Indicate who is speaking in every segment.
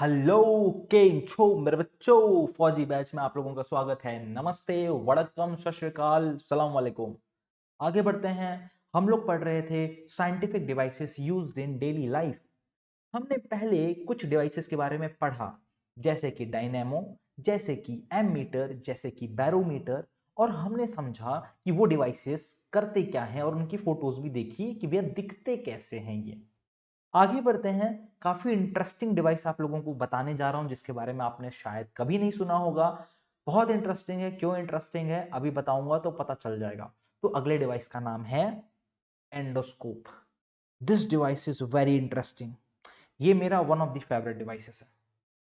Speaker 1: Hello, केम छो मेरे बच्चों। फौजी बैच में आप लोगों का स्वागत है। नमस्ते, वड़कम, सत श्री अकाल, सलाम वालेकुम। आगे बढ़ते हैं। हम लोग पढ़ रहे थे scientific devices used in daily life. हमने पहले कुछ डिवाइसेस के बारे में पढ़ा, जैसे कि डायनेमो, जैसे कि एमीटर, जैसे कि बैरोमीटर। और हमने समझा कि वो डिवाइसेस करते क्या हैं और उनकी फोटोज भी देखी कि वे दिखते कैसे हैं। ये आगे बढ़ते हैं। काफी इंटरेस्टिंग डिवाइस आप लोगों को बताने जा रहा हूं, जिसके बारे में आपने शायद कभी नहीं सुना होगा। बहुत इंटरेस्टिंग है। क्यों इंटरेस्टिंग है अभी बताऊंगा तो पता चल जाएगा। तो अगले डिवाइस का नाम है endoscope. This device is very interesting. ये मेरा one of the favourite devices है,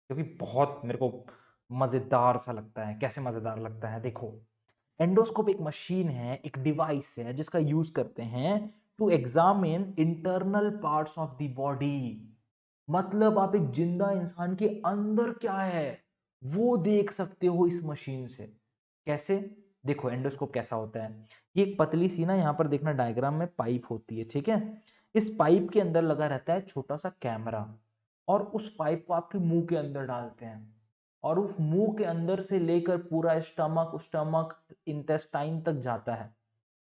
Speaker 1: क्योंकि बहुत मेरे को मजेदार सा लगता है। कैसे मजेदार लगता है देखो। एंडोस्कोप एक मशीन है, एक डिवाइस है जिसका यूज करते हैं to examine internal parts of the body. मतलब आप एक जिंदा इंसान के अंदर क्या है वो देख सकते हो इस मशीन से। कैसे? देखो एंडोस्कोप कैसा होता है। ये एक पतली सी ना, यहाँ पर देखना डायग्राम में पाइप होती है, ठीक है। इस पाइप के अंदर लगा रहता है छोटा सा कैमरा, और उस पाइप को आपके मुंह के अंदर डालते हैं, और उस मुंह के अंदर से लेकर पूरा स्टमक इंटेस्टाइन तक जाता है।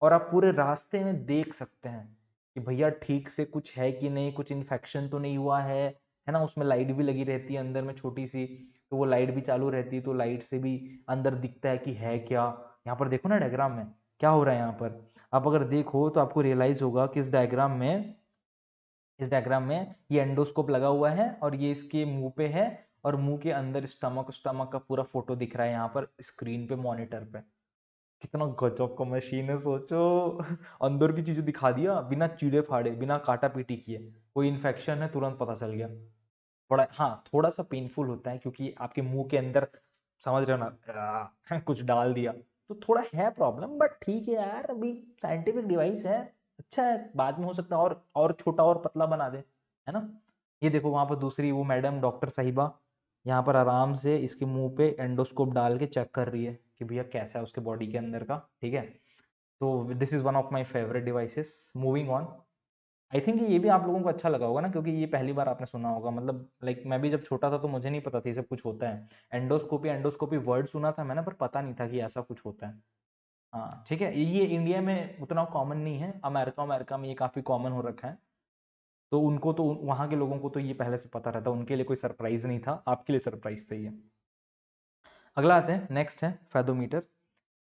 Speaker 1: और आप पूरे रास्ते में देख सकते हैं कि भैया ठीक से कुछ है कि नहीं, कुछ इन्फेक्शन तो नहीं हुआ है ना। उसमें लाइट भी लगी रहती है अंदर में छोटी सी, तो वो लाइट भी चालू रहती है, तो लाइट से भी अंदर दिखता है कि है क्या। यहाँ पर देखो ना डायग्राम में क्या हो रहा है। यहाँ पर आप अगर देखो तो आपको रियलाइज होगा कि इस डायग्राम में ये एंडोस्कोप लगा हुआ है और ये इसके मुंह पे है, और मुंह के अंदर स्टमक का पूरा फोटो दिख रहा है यहाँ पर स्क्रीन पे, मॉनिटर पे। कितना गजब का मशीन है सोचो। अंदर की चीजें दिखा दिया बिना चीड़े फाड़े, बिना काटा पीटी किए। कोई इन्फेक्शन है तुरंत पता चल गया। बड़ा, हाँ, थोड़ा सा पेनफुल होता है क्योंकि आपके मुंह के अंदर, समझ रहे हो ना, कुछ डाल दिया तो थोड़ा है प्रॉब्लम, बट ठीक है यार, अभी साइंटिफिक डिवाइस है। अच्छा है, बाद में हो सकता है और छोटा और पतला बना दे, है ना। ये देखो वहां पर दूसरी वो मैडम डॉक्टर साहिबा यहाँ पर आराम से इसके मुंह पे एंडोस्कोप डाल के चेक कर रही है कि भैया कैसा है उसके बॉडी के अंदर का, ठीक है। तो this is one of my favourite devices. Moving on. I think ये भी आप लोगों को अच्छा लगा होगा ना, क्योंकि ये पहली बार आपने सुना होगा। मतलब लाइक मैं भी जब छोटा था तो मुझे नहीं पता था ये सब कुछ होता है। एंडोस्कोपी एंडोस्कोपी वर्ड सुना था मैंने, पर पता नहीं था कि ऐसा कुछ होता है। हाँ ठीक है, ये इंडिया में उतना कॉमन नहीं है। अमेरिका अमेरिका में ये काफी कॉमन हो रखा है। तो उनको तो, वहां के लोगों को तो ये पहले से पता रहता, उनके लिए कोई सरप्राइज नहीं था। आपके लिए सरप्राइज था ये। अगला आते हैं, नेक्स्ट है फेदोमीटर।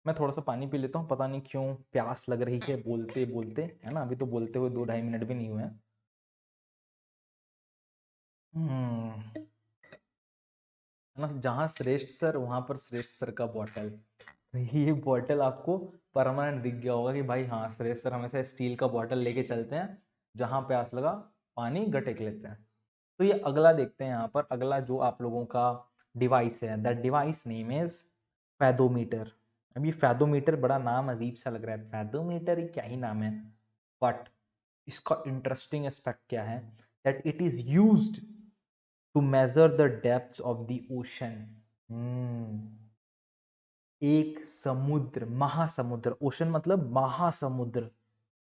Speaker 1: मैं थोड़ा सा पानी पी लेता हूँ, पता नहीं क्यों प्यास लग रही है बोलते बोलते, है ना। अभी तो बोलते हुए 2-2.5 मिनट भी नहीं हुए हैं। है ना, जहाँ श्रेष्ठ सर वहां पर श्रेष्ठ सर का बॉटल। ये बॉटल आपको परमानेंट दिख गया होगा कि भाई हाँ, श्रेष्ठ सर हमेशा स्टील का बॉटल लेके चलते हैं, जहां प्यास लगा पानी गटेक लेते हैं। तो ये अगला देखते हैं। यहाँ पर अगला जो आप लोगों का डिवाइस है, that device name is fathometer. अब ये फैदोमीटर बड़ा नाम अजीब सा लग रहा है, फैदोमीटर, ये क्या ही नाम है। बट इसका इंटरेस्टिंग एस्पेक्ट क्या है, that it is used to measure the depth of the ocean. एक समुद्र, महासमुद्र, ओशन मतलब महासमुद्र,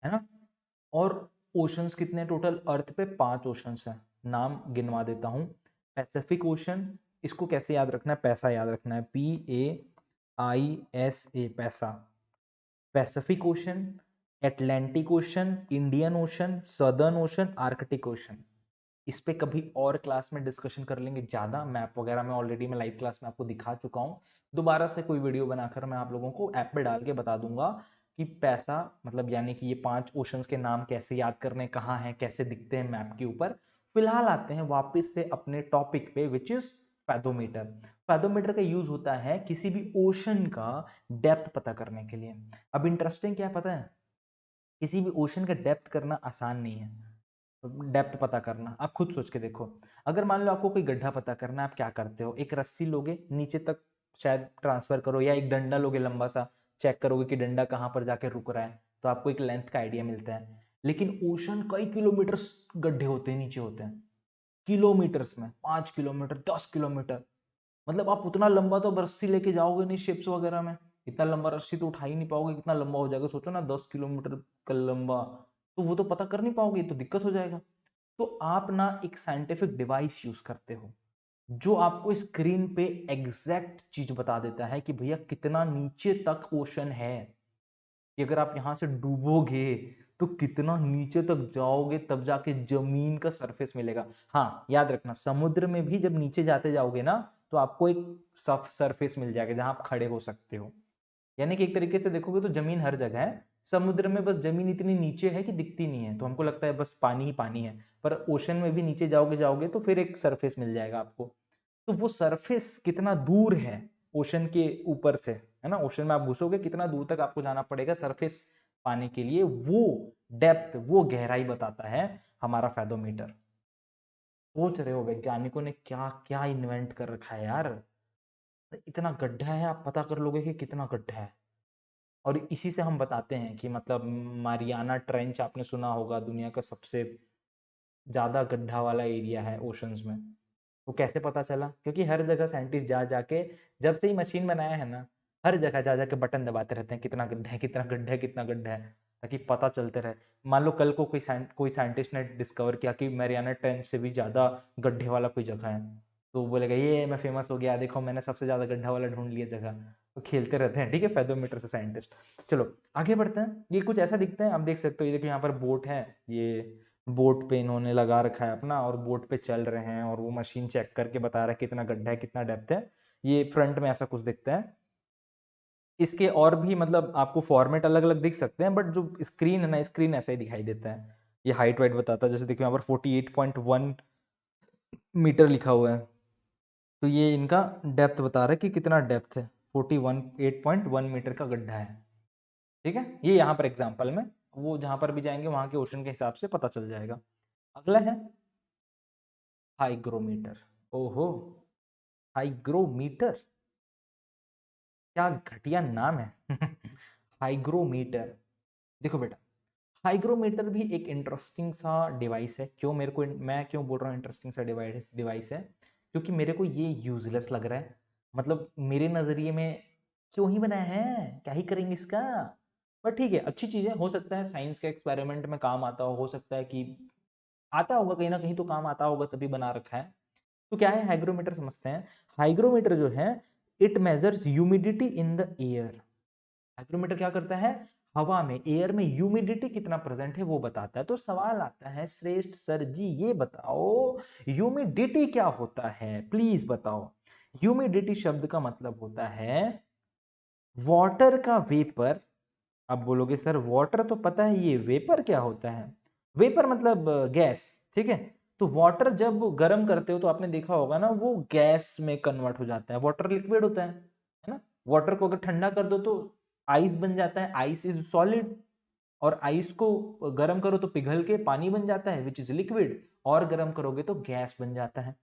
Speaker 1: है ना। और ओशंस कितने टोटल अर्थ पे? 5 ओशंस हैं। नाम गिनवा देता हूं। पैसिफिक ओशन, इसको कैसे याद रखना है? पैसा याद रखना है, PAISA, पैसा। Pacific ocean, Atlantic ocean, Indian ocean, southern ocean, Arctic ocean. इस पे कभी और क्लास में डिस्कशन कर लेंगे ज्यादा। मैप वगैरह में ऑलरेडी मैं लाइव क्लास में आपको दिखा चुका हूँ। दोबारा से कोई वीडियो बनाकर मैं आप लोगों को ऐप पे डाल के बता दूंगा कि पैसा मतलब यानी कि ये 5 ओशंस के नाम कैसे याद करने, कहाँ हैं, कैसे दिखते हैं मैप के ऊपर। फिलहाल आते हैं वापस से अपने टॉपिक पे, विच इज फैदोमीटर। फैदोमीटर का यूज होता है किसी भी ओशन का डेप्थ पता करने के लिए। अब इंटरेस्टिंग क्या है पता है, किसी भी ओशन का डेप्थ करना आसान नहीं है। डेप्थ पता करना, आप खुद सोच के देखो। अगर मान लो आपको कोई गड्ढा पता करना है, आप क्या करते हो? एक रस्सी लोगे, नीचे तक शायद ट्रांसफर करो, या एक डंडा लोगे लंबा सा, चेक करोगे कि डंडा कहाँ पर जाके रुक रहा है, तो आपको एक लेंथ का आइडिया मिलता है। लेकिन ओशन कई किलोमीटर गड्ढे होते हैं, नीचे होते हैं किलोमीटर्स में, 5 किलोमीटर, 10 किलोमीटर। मतलब आप उतना लंबा तो अब रस्सी लेके जाओगे नहीं शिप्स वगैरह में। इतना लंबा रस्सी तो उठा ही नहीं पाओगे, कितना लंबा हो जाएगा सोचो ना, 10 किलोमीटर का लंबा। तो वो तो पता कर नहीं पाओगे, तो दिक्कत हो जाएगा। तो आप ना एक साइंटिफिक डिवाइस यूज करते हो, जो आपको स्क्रीन पे एग्जैक्ट चीज बता देता है कि भैया कितना नीचे तक ओशन है, कि अगर आप यहां से डूबोगे तो कितना नीचे तक जाओगे तब जाके जमीन का सरफेस मिलेगा। हाँ याद रखना, समुद्र में भी जब नीचे जाते जाओगे ना तो आपको एक सफ सरफेस मिल जाएगा जहां आप खड़े हो सकते हो। यानी कि एक तरीके से देखोगे तो जमीन हर जगह है, समुद्र में बस जमीन इतनी नीचे है कि दिखती नहीं है, तो हमको लगता है बस पानी ही पानी है, पर ओशन में भी नीचे जाओगे जाओगे तो फिर एक सरफेस मिल जाएगा आपको। तो वो सरफेस कितना दूर है ओशन के ऊपर से, है ना, ओशन में आप घुसोगे कितना दूर तक आपको जाना पड़ेगा सरफेस पाने के लिए, वो डेप्थ, वो गहराई बताता है हमारा फेदोमीटर। सोच रहे हो वैज्ञानिकों ने क्या क्या इन्वेंट कर रखा है यार, इतना गड्ढा है, आप पता कर लोगे कि कितना गड्ढा है। और इसी से हम बताते हैं कि मतलब मारियाना ट्रेंच आपने सुना होगा, दुनिया का सबसे ज्यादा गड्ढा वाला एरिया है ओशंस में। वो कैसे पता चला? क्योंकि हर जगह साइंटिस्ट जा जाके, जब से ही मशीन बनाया है ना, हर जगह जा जाके बटन दबाते रहते हैं, कितना गड्ढा है, कितना गड्ढा है, कितना गड्ढा है, ताकि पता चलते रहे। मान लो कल को कोई साइंटिस्ट ने डिस्कवर किया कि मैरियाना ट्रेंच से भी ज्यादा गड्ढे वाला कोई जगह है, तो वो बोलेगा ये मैं फेमस हो गया, देखो मैंने सबसे ज्यादा गड्ढा वाला ढूंढ लिया जगह। तो खेलते रहते हैं, ठीक है, फेदोमीटर से साइंटिस्ट। चलो आगे बढ़ते हैं। ये कुछ ऐसा दिखता है, आप देख सकते हो, ये देखो यहाँ पर बोट है, ये बोट पे इन्होंने लगा रखा है अपना और बोट पे चल रहे हैं, और वो मशीन चेक करके बता रहा है कितना गड्ढा है, कितना डेप्थ है। ये फ्रंट में ऐसा कुछ दिखता है। इसके और भी मतलब आपको फॉर्मेट अलग अलग दिख सकते हैं, बट जो स्क्रीन है ना, स्क्रीन ऐसा ही दिखाई देता है। ये हाइट वाइट बताता है, जैसे देखो यहाँ पर 48.1 मीटर लिखा हुआ है, तो ये इनका डेप्थ बता रहा है कि कितना डेप्थ है, 8.1 मीटर का गड्ढा है। ठीक है, ये यहाँ पर एग्जाम्पल में, वो जहां पर भी जाएंगे वहां के ओशन के हिसाब से पता चल जाएगा। अगला है हाइग्रोमीटर। ओहो, हाइग्रोमीटर, क्या घटिया नाम है। हाइग्रोमीटर, देखो बेटा, हाइग्रोमीटर भी एक इंटरेस्टिंग सा डिवाइस है। क्यों मेरे को, मैं क्यों बोल रहा हूँ इंटरेस्टिंग सा डिवाइस है, क्योंकि मेरे को ये यूजलेस लग रहा है। मतलब मेरे नजरिए में क्यों ही बनाया है, क्या ही करेंगे इसका। पर ठीक है, अच्छी चीज है, हो सकता है साइंस के एक्सपेरिमेंट में काम आता हो सकता है कि आता होगा कहीं ना कहीं, तो काम आता होगा तभी बना रखा है। तो क्या है हाइग्रोमीटर, समझते हैं। हाइग्रोमीटर जो है, it measures humidity in the air. Hygrometer क्या करता है, हवा में, एयर में ह्यूमिडिटी कितना प्रेजेंट है वो बताता है। तो सवाल आता है, श्रेष्ठ सर जी ये बताओ, ह्यूमिडिटी क्या होता है, प्लीज बताओ। ह्यूमिडिटी शब्द का मतलब होता है वाटर का वेपर। अब बोलोगे सर वाटर तो पता है, ये वेपर क्या होता है? वेपर मतलब गैस, ठीक है। तो वाटर जब गर्म करते हो तो आपने देखा होगा ना, वो गैस में कन्वर्ट हो जाता है, वाटर लिक्विड होता है ना। वाटर को अगर ठंडा कर दो तो आइस बन जाता है, आइस इज सॉलिड। और आइस को गर्म करो तो पिघल के पानी बन जाता है, विच इज लिक्विड। और गर्म करोगे तो गैस बन जाता है,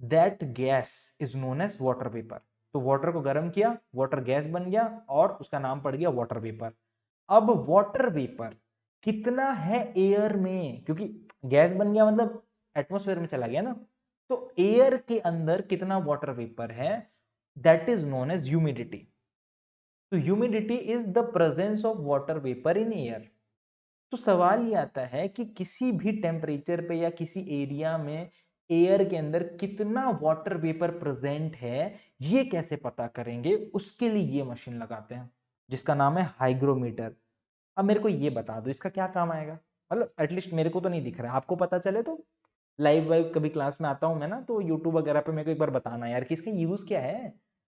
Speaker 1: that gas is known as water vapour. तो वाटर को गर्म किया, वाटर गैस बन गया, और उसका नाम पड़ गया वाटर वेपर। अब वाटर वेपर कितना है एयर में, क्योंकि गैस बन गया मतलब एटमॉस्फेयर में चला गया ना, तो एयर के अंदर कितना वाटर वेपर है, that is known as humidity. तो humidity is the presence of water vapour in air. तो सवाल ये आता है कि किसी भी टेम्परेचर पे या किसी एरिया में एयर के अंदर कितना वाटर वेपर प्रेजेंट है, ये कैसे पता करेंगे? उसके लिए ये मशीन लगाते हैं जिसका नाम है हाइग्रोमीटर। अब मेरे को ये बता दो इसका क्या काम आएगा, मतलब एटलीस्ट मेरे को तो नहीं दिख रहा है, आपको पता चले तो। लाइव वाइव कभी क्लास में आता हूँ मैं ना, तो यूट्यूब वगैरह पे मेरे को एक बार बताना यार कि इसका यूज क्या है,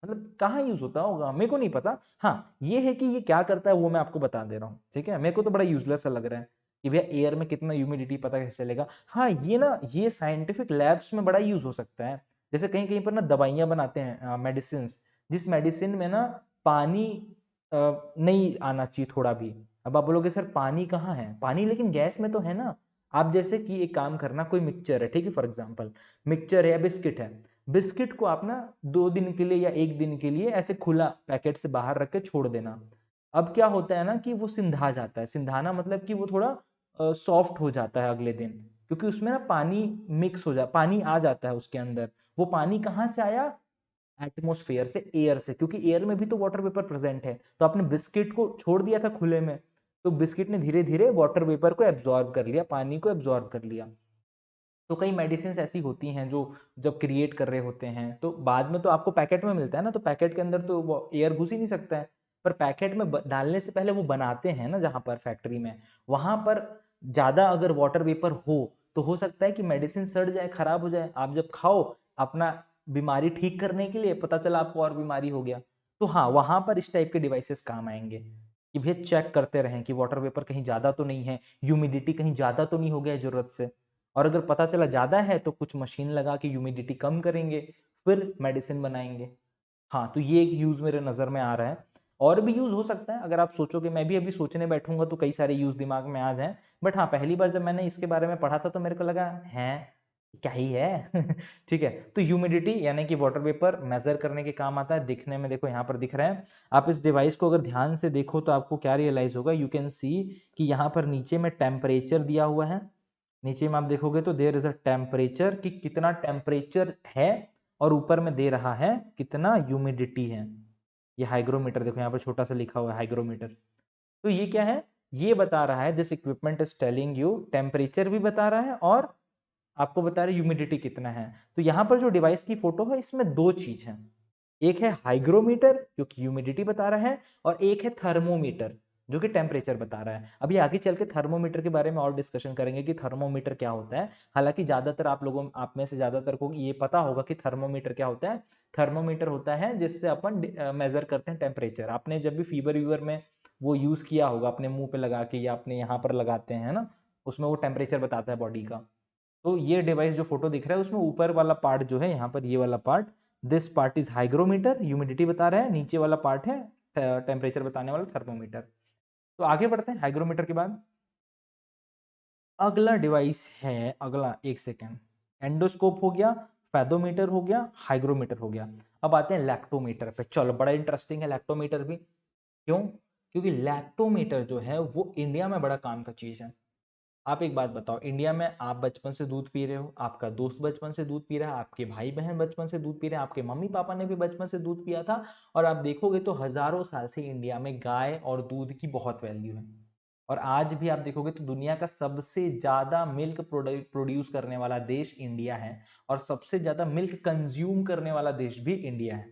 Speaker 1: मतलब कहाँ यूज होता होगा, मेरे को नहीं पता। हाँ ये है कि ये क्या करता है वो मैं आपको बता दे रहा हूँ, ठीक है। मेरे को तो बड़ा यूजलेस सा लग रहा है कि भैया एयर में कितना ह्यूमिडिटी पता कैसे चलेगा। हाँ ये ना, ये साइंटिफिक लैब्स में बड़ा यूज हो सकता है। जैसे कहीं कहीं पर ना दवाइयां बनाते हैं, मेडिसिन, जिस मेडिसिन में ना पानी नहीं आना चाहिए थोड़ा भी। अब आप बोलोगे सर पानी कहाँ है, पानी लेकिन गैस में तो है ना। आप जैसे कि एक काम करना, कोई मिक्सचर है, ठीक है, फॉर एग्जांपल मिक्सचर है या बिस्किट है, बिस्किट को आप ना 2 दिन के लिए या 1 दिन के लिए ऐसे खुला पैकेट से बाहर रख के छोड़ देना। अब क्या होता है ना कि वो सिंधा जाता है, सिंधाना मतलब कि वो थोड़ा सॉफ्ट हो जाता है अगले दिन, क्योंकि उसमें ना पानी मिक्स हो जा, पानी आ जाता है उसके अंदर। वो पानी कहाँ से आया? एटमोस्फेयर से, एयर से, क्योंकि एयर में भी तो वाटर वेपर प्रेजेंट है। तो आपने बिस्किट को छोड़ दिया था खुले में, तो बिस्किट ने धीरे धीरे वाटर वेपर को एब्जॉर्ब कर लिया, पानी को एब्जॉर्ब कर लिया। तो कई मेडिसिन ऐसी होती हैं जो जब क्रिएट कर रहे होते हैं तो बाद में तो आपको पैकेट में मिलता है ना, तो पैकेट के अंदर तो वो एयर घुस ही नहीं सकता है, पर पैकेट में डालने से पहले वो बनाते हैं ना जहां पर फैक्ट्री में, वहां पर ज्यादा अगर वाटर वेपर हो तो हो सकता है कि मेडिसिन सड़ जाए, खराब हो जाए। आप जब खाओ अपना बीमारी ठीक करने के लिए, पता चला आपको और बीमारी हो गया, तो हाँ वहां पर इस टाइप के डिवाइसेस काम आएंगे कि भैया चेक करते रहें कि वाटर वेपर कहीं ज्यादा तो नहीं है, ह्यूमिडिटी कहीं ज्यादा तो नहीं हो गया जरूरत से, और अगर पता चला ज्यादा है तो कुछ मशीन लगा के ह्यूमिडिटी कम करेंगे, फिर मेडिसिन बनाएंगे। हाँ तो ये एक यूज मेरे नजर में आ रहा है। और भी यूज हो सकता है, अगर आप सोचोगे, मैं भी अभी सोचने बैठूंगा तो कई सारे यूज दिमाग में आ जाएं, बट हाँ पहली बार जब मैंने इसके बारे में पढ़ा था तो मेरे को लगा है क्या ही है। ठीक है, तो ह्यूमिडिटी यानी कि वाटर वेपर मेजर करने के काम आता है। दिखने में देखो यहाँ पर दिख रहा है, आप इस डिवाइस को अगर ध्यान से देखो तो आपको क्या रियलाइज होगा, यू कैन सी कि यहाँ पर नीचे में टेम्परेचर दिया हुआ है, नीचे में आप देखोगे तो देयर इज अ टेम्परेचर कि कितना टेम्परेचर है, और ऊपर में दे रहा है कितना ह्यूमिडिटी है। ये हाइग्रोमीटर देखो यहाँ पर छोटा सा लिखा हुआ है हाइग्रोमीटर। तो ये क्या है, ये बता रहा है this equipment is telling you, temperature भी बता रहा है और आपको बता रहा है ह्यूमिडिटी कितना है। तो यहाँ पर जो डिवाइस की फोटो है इसमें दो चीज है, एक है हाइग्रोमीटर जो कि ह्यूमिडिटी बता रहा है, और एक है थर्मोमीटर जो कि टेम्परेचर बता रहा है। अभी आगे चल के थर्मोमीटर के बारे में और डिस्कशन करेंगे कि थर्मोमीटर क्या होता है। हालांकि ज्यादातर आप में से ज्यादातर को ये पता होगा कि थर्मोमीटर क्या होता है। थर्मोमीटर होता है जिससे अपन मेजर करते हैं टेम्परेचर। आपने जब भी फीवर वीवर में वो यूज किया होगा, अपने मुंह पे लगा के या अपने यहाँ पर लगाते हैं ना, उसमें वो टेम्परेचर बताता है बॉडी का। तो ये डिवाइस जो फोटो दिख रहा है उसमें ऊपर वाला पार्ट जो है यहाँ पर, ये वाला part, this part is hygrometer, humidity बता रहा है, नीचे वाला पार्ट है टेम्परेचर बताने वाला थर्मोमीटर। तो आगे बढ़ते हैं हाइग्रोमीटर के बाद। अगला डिवाइस है, अगला एक सेकेंड, एंडोस्कोप हो गया, फेदोमीटर हो गया, हाइग्रोमीटर हो गया। अब आते हैं लैक्टोमीटर पे। चलो बड़ा इंटरेस्टिंग है लैक्टोमीटर भी। क्यों? क्योंकि लैक्टोमीटर जो है वो इंडिया में बड़ा काम का चीज है। आप एक बात बताओ, इंडिया में आप बचपन से दूध पी रहे हो, आपका दोस्त बचपन से दूध पी रहा है, आपके भाई बहन बचपन से दूध पी रहे हैं, आपके मम्मी पापा ने भी बचपन से दूध पिया था, और आप देखोगे तो हजारों साल से इंडिया में गाय और दूध की बहुत वैल्यू है। और आज भी आप देखोगे तो दुनिया का सबसे ज्यादा मिल्क प्रोड्यूस करने वाला देश इंडिया है, और सबसे ज्यादा मिल्क कंज्यूम करने वाला देश भी इंडिया है।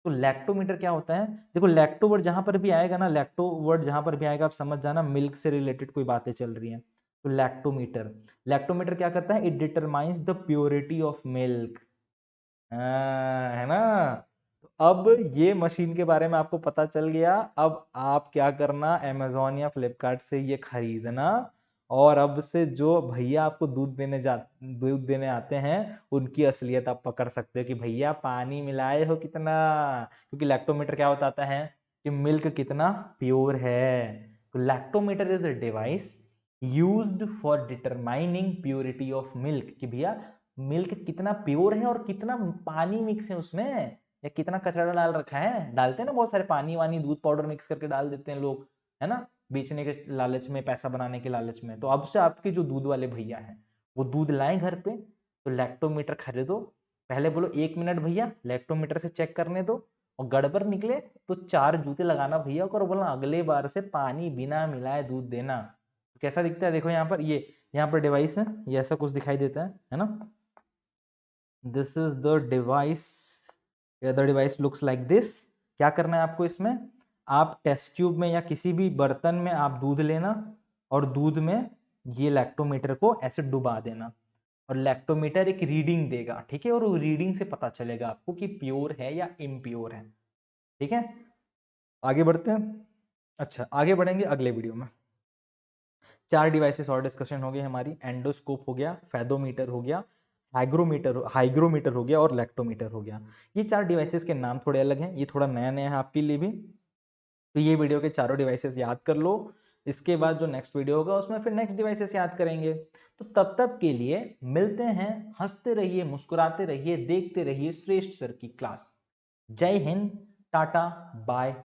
Speaker 1: तो लैक्टोमीटर क्या होता है, देखो लैक्टो वर्ड जहां पर भी आएगा ना, लैक्टो वर्ड जहां पर भी आएगा आप समझ जाना मिल्क से रिलेटेड कोई बातें चल रही हैं। तो लैक्टोमीटर, लैक्टोमीटर क्या करता है, it determines the purity of milk, है ना। तो अब ये मशीन के बारे में आपको पता चल गया। अब आप क्या करना, अमेजोन या फ्लिपकार्ट से ये खरीदना, और अब से जो भैया आपको दूध देने आते हैं उनकी असलियत आप पकड़ सकते हो कि भैया पानी मिलाए हो कितना, क्योंकि लैक्टोमीटर क्या बताता है कि मिल्क कितना प्योर है। तो lactometer is a device used for determining purity of milk, कि भैया मिल्क कितना प्योर है और कितना पानी मिक्स है उसमें, या कितना कचरा डाल रखा है। डालते हैं ना बहुत सारे पानी वानी दूध पाउडर मिक्स करके डाल देते हैं लोग, है ना, बेचने के लालच में, पैसा बनाने के लालच में। तो अब से आपके जो दूध वाले भैया हैं वो दूध लाएं घर पे, तो लैक्टोमीटर खरीदो, पहले बोलो 1 मिनट भैया लैक्टोमीटर से चेक करने दो, और गड़बड़ निकले तो 4 जूते लगाना भैया को, और बोलना अगले बार से पानी बिना मिलाए दूध देना। कैसा दिखता है देखो यहाँ पर, ये यहाँ पर डिवाइस है, ये ऐसा कुछ दिखाई देता है ना। This is the device, the device looks like this. क्या करना है आपको इसमें, आप टेस्ट ट्यूब में या किसी भी बर्तन में आप दूध लेना, और दूध में ये लैक्टोमीटर को ऐसे डुबा देना, और लैक्टोमीटर एक रीडिंग देगा, ठीक है, और वो रीडिंग से पता चलेगा आपको कि प्योर है या इम्प्योर है। ठीक है, आगे बढ़ते हैं। अच्छा आगे बढ़ेंगे अगले वीडियो में। 4 डिवाइसेस और डिस्कशन हो गई हमारी, एंडोस्कोप हो गया, फेदोमीटर हो गया, हाइग्रोमीटर हो गया, और लैक्टोमीटर हो गया। ये 4 डिवाइसेस के नाम थोड़े अलग हैं, ये थोड़ा नया नया है आपके लिए भी। तो ये वीडियो के चारों डिवाइसेस याद कर लो, इसके बाद जो नेक्स्ट वीडियो होगा उसमें फिर नेक्स्ट डिवाइसेस याद करेंगे। तो तब तक के लिए मिलते हैं, हंसते रहिए, मुस्कुराते रहिए, देखते रहिए श्रेष्ठ सर की क्लास। जय हिंद, टाटा, बाय।